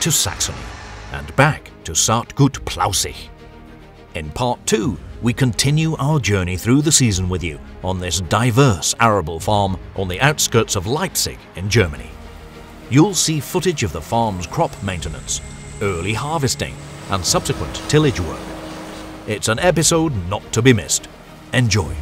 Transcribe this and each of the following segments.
to Saxony and back to Saat-Gut Plaußig. In part 2, we continue our journey through the season with you on this diverse arable farm on the outskirts of Leipzig in Germany. You'll see footage of the farm's crop maintenance, early harvesting and subsequent tillage work. It's an episode not to be missed. Enjoy.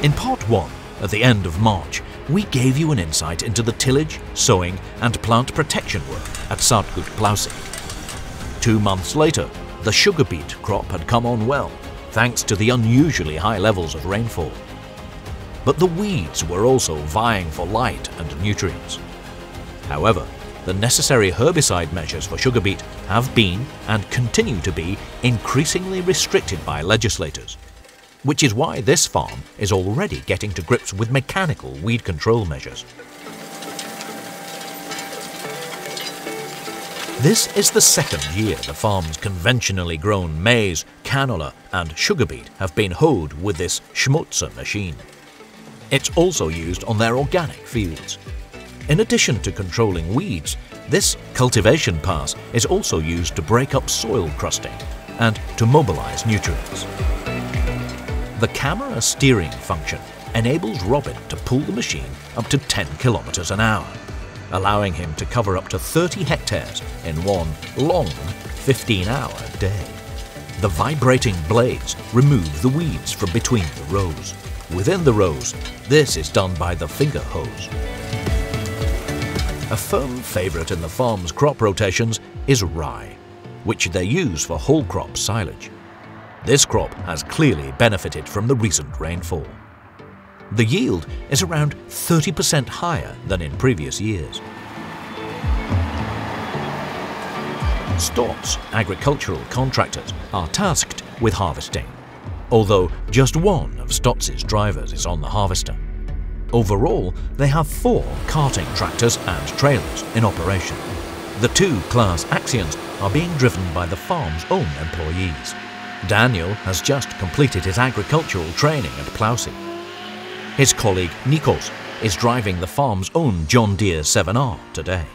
In part 1, at the end of March, we gave you an insight into the tillage, sowing and plant protection work at Saat-Gut Plaußig. 2 months later, the sugar beet crop had come on well, thanks to the unusually high levels of rainfall. But the weeds were also vying for light and nutrients. However, the necessary herbicide measures for sugar beet have been and continue to be increasingly restricted by legislators, which is why this farm is already getting to grips with mechanical weed control measures. This is the second year the farm's conventionally grown maize, canola and sugar beet have been hoed with this schmutzer machine. It's also used on their organic fields. In addition to controlling weeds, this cultivation pass is also used to break up soil crusting and to mobilize nutrients. The camera steering function enables Robin to pull the machine up to 10 kilometers an hour, allowing him to cover up to 30 hectares in one long 15-hour day. The vibrating blades remove the weeds from between the rows. Within the rows, this is done by the finger hose. A firm favorite in the farm's crop rotations is rye, which they use for whole crop silage. This crop has clearly benefited from the recent rainfall. The yield is around 30% higher than in previous years. Stotz agricultural contractors are tasked with harvesting, although just one of Stotz's drivers is on the harvester. Overall, they have 4 carting tractors and trailers in operation. The 2 Claas Axions are being driven by the farm's own employees. Daniel has just completed his agricultural training at Plaußig. His colleague Nikos is driving the farm's own John Deere 7R today.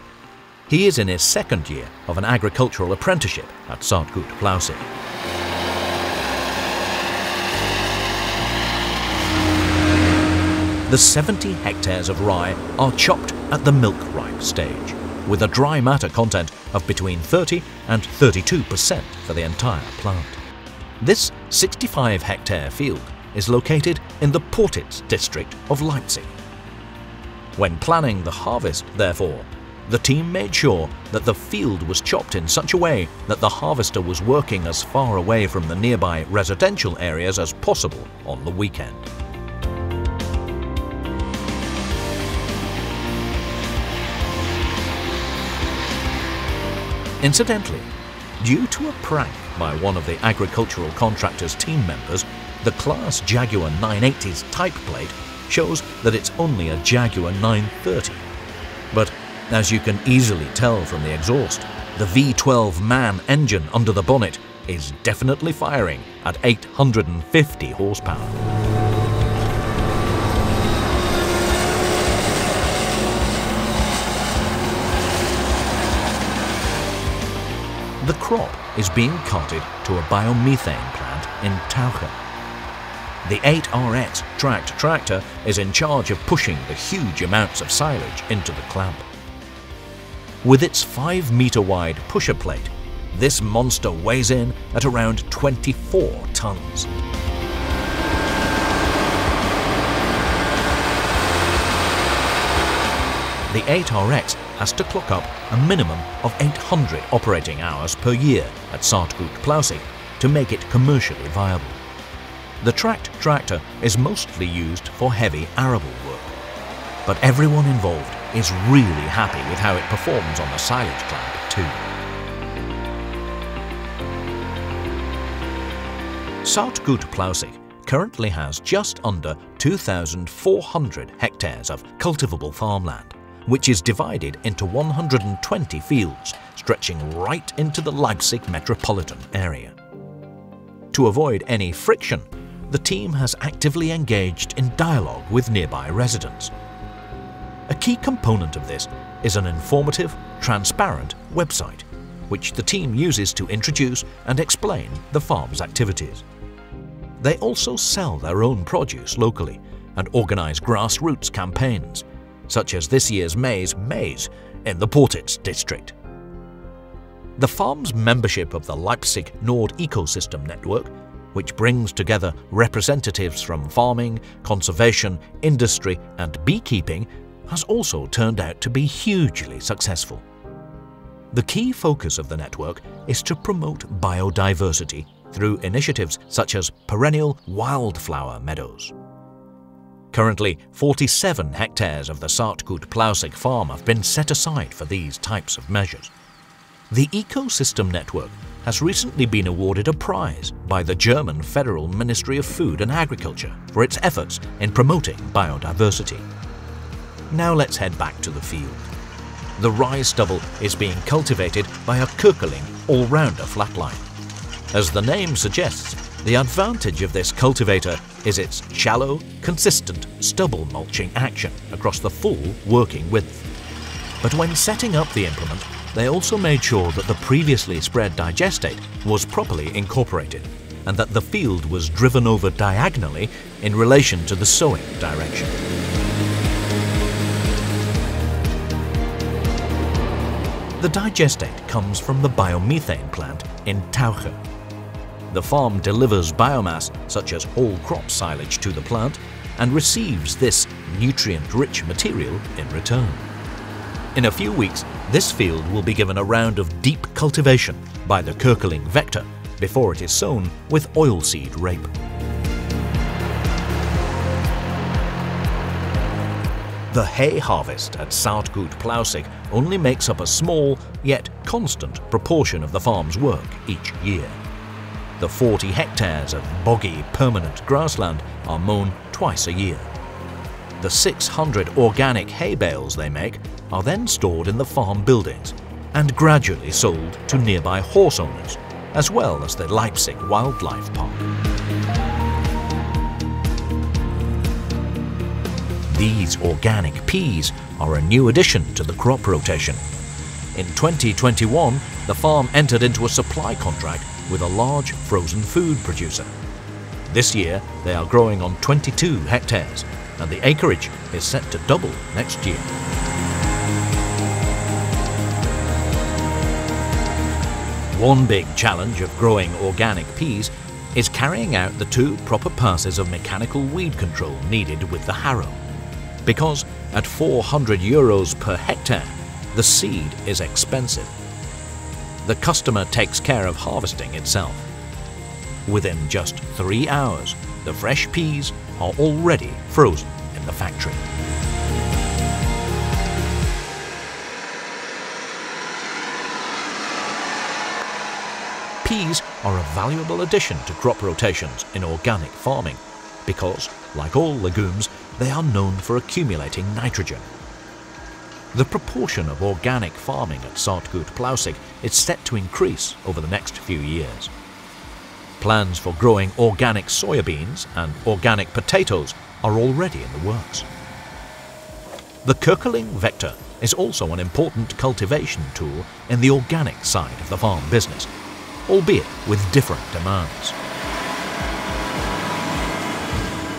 He is in his 2nd year of an agricultural apprenticeship at Saat-Gut Plaußig. The 70 hectares of rye are chopped at the milk ripe stage, with a dry matter content of between 30 and 32% for the entire plant. This 65-hectare field is located in the Portitz district of Leipzig. When planning the harvest, therefore, the team made sure that the field was chopped in such a way that the harvester was working as far away from the nearby residential areas as possible on the weekend. Incidentally, due to a prank by one of the agricultural contractors' team members, the Claas Jaguar 980's type plate shows that it's only a Jaguar 930. But as you can easily tell from the exhaust, the V12 MAN engine under the bonnet is definitely firing at 850 horsepower. The crop is being carted to a biomethane plant in Tauchen. The 8RX tracked tractor is in charge of pushing the huge amounts of silage into the clamp. With its 5-meter wide pusher plate, this monster weighs in at around 24 tons. The 8RX has to clock up a minimum of 800 operating hours per year at Saat-Gut Plaußig to make it commercially viable. The tracked tractor is mostly used for heavy arable work, but everyone involved is really happy with how it performs on the silage clamp too. Saat-Gut Plaußig currently has just under 2,400 hectares of cultivable farmland, which is divided into 120 fields stretching right into the Leipzig metropolitan area. To avoid any friction, the team has actively engaged in dialogue with nearby residents. A key component of this is an informative, transparent website, which the team uses to introduce and explain the farm's activities. They also sell their own produce locally and organize grassroots campaigns, such as this year's maize in the Portitz district. The farm's membership of the Leipzig Nord ecosystem network, which brings together representatives from farming, conservation, industry and beekeeping, has also turned out to be hugely successful. The key focus of the network is to promote biodiversity through initiatives such as perennial wildflower meadows. Currently, 47 hectares of the Saat-Gut Plaußig farm have been set aside for these types of measures. The ecosystem network has recently been awarded a prize by the German Federal Ministry of Food and Agriculture for its efforts in promoting biodiversity. Now let's head back to the field. The rye stubble is being cultivated by a Köckerling all-rounder flatline. As the name suggests, the advantage of this cultivator is its shallow, consistent stubble mulching action across the full working width. But when setting up the implement, they also made sure that the previously spread digestate was properly incorporated and that the field was driven over diagonally in relation to the sowing direction. The digestate comes from the biomethane plant in Tauche. The farm delivers biomass such as whole crop silage to the plant and receives this nutrient-rich material in return. In a few weeks, this field will be given a round of deep cultivation by the Köckerling vector before it is sown with oilseed rape. The hay harvest at Saat-Gut Plaußig only makes up a small, yet constant proportion of the farm's work each year. The 40 hectares of boggy, permanent grassland are mown twice a year. The 600 organic hay bales they make are then stored in the farm buildings and gradually sold to nearby horse owners, as well as the Leipzig Wildlife Park. These organic peas are a new addition to the crop rotation. In 2021, the farm entered into a supply contract with a large frozen food producer. This year, they are growing on 22 hectares, and the acreage is set to double next year. One big challenge of growing organic peas is carrying out the 2 proper passes of mechanical weed control needed with the harrow. Because at €400 per hectare, the seed is expensive. The customer takes care of harvesting itself. Within just 3 hours, the fresh peas are already frozen in the factory. Peas are a valuable addition to crop rotations in organic farming because, like all legumes, they are known for accumulating nitrogen. The proportion of organic farming at Saat-Gut Plaußig is set to increase over the next few years. Plans for growing organic soybeans and organic potatoes are already in the works. The Köckerling vector is also an important cultivation tool in the organic side of the farm business, albeit with different demands.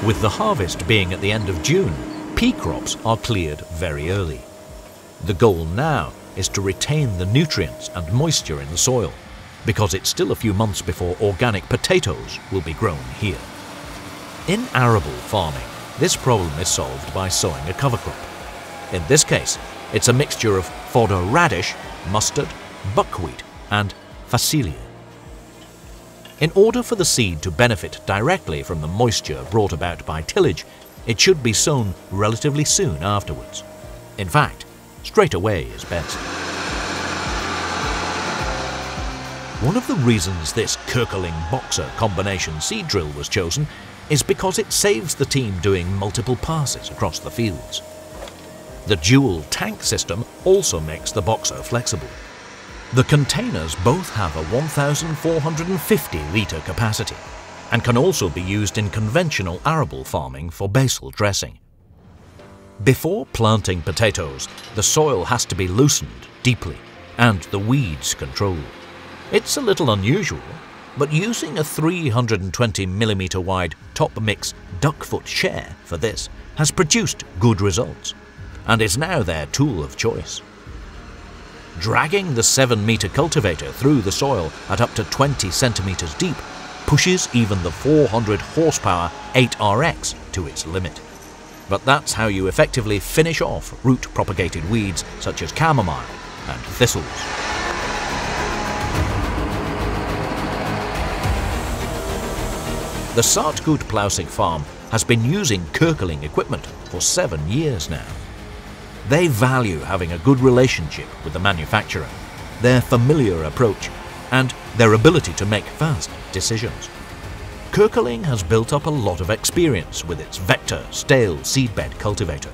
With the harvest being at the end of June, pea crops are cleared very early. The goal now is to retain the nutrients and moisture in the soil, because it's still a few months before organic potatoes will be grown here. In arable farming, this problem is solved by sowing a cover crop. In this case, it's a mixture of fodder radish, mustard, buckwheat and phacelia. In order for the seed to benefit directly from the moisture brought about by tillage, it should be sown relatively soon afterwards. In fact, straight away is best. One of the reasons this Köckerling Boxer combination seed drill was chosen is because it saves the team doing multiple passes across the fields. The dual tank system also makes the Boxer flexible. The containers both have a 1,450 litre capacity and can also be used in conventional arable farming for basil dressing. Before planting potatoes, the soil has to be loosened deeply and the weeds controlled. It's a little unusual, but using a 320mm wide top mix duckfoot share for this has produced good results and is now their tool of choice. Dragging the 7-metre cultivator through the soil at up to 20 centimetres deep pushes even the 400 horsepower 8RX to its limit. But that's how you effectively finish off root-propagated weeds such as chamomile and thistles. The Saat-Gut Plaußig farm has been using Köckerling equipment for 7 years now. They value having a good relationship with the manufacturer, their familiar approach, and their ability to make fast decisions. Köckerling has built up a lot of experience with its Vector stale seedbed cultivator.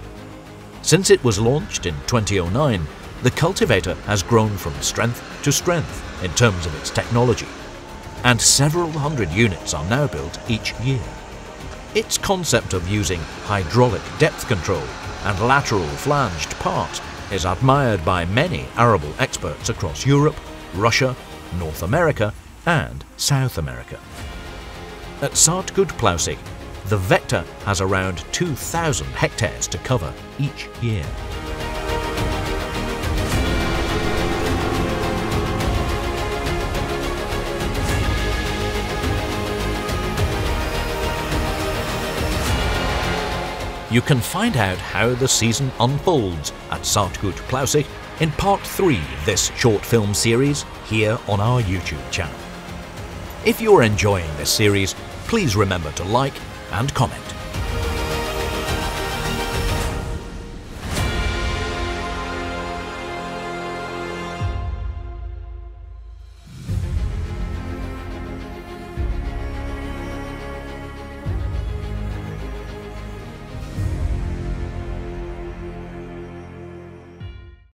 Since it was launched in 2009, the cultivator has grown from strength to strength in terms of its technology, and several hundred units are now built each year. Its concept of using hydraulic depth control and lateral flanged parts is admired by many arable experts across Europe, Russia, North America and South America. At Saat-Gut Plaußig, the Vector has around 2,000 hectares to cover each year. You can find out how the season unfolds at Saat-Gut Plaußig in part 3 of this short film series here on our YouTube channel. If you're enjoying this series, please remember to like and comment.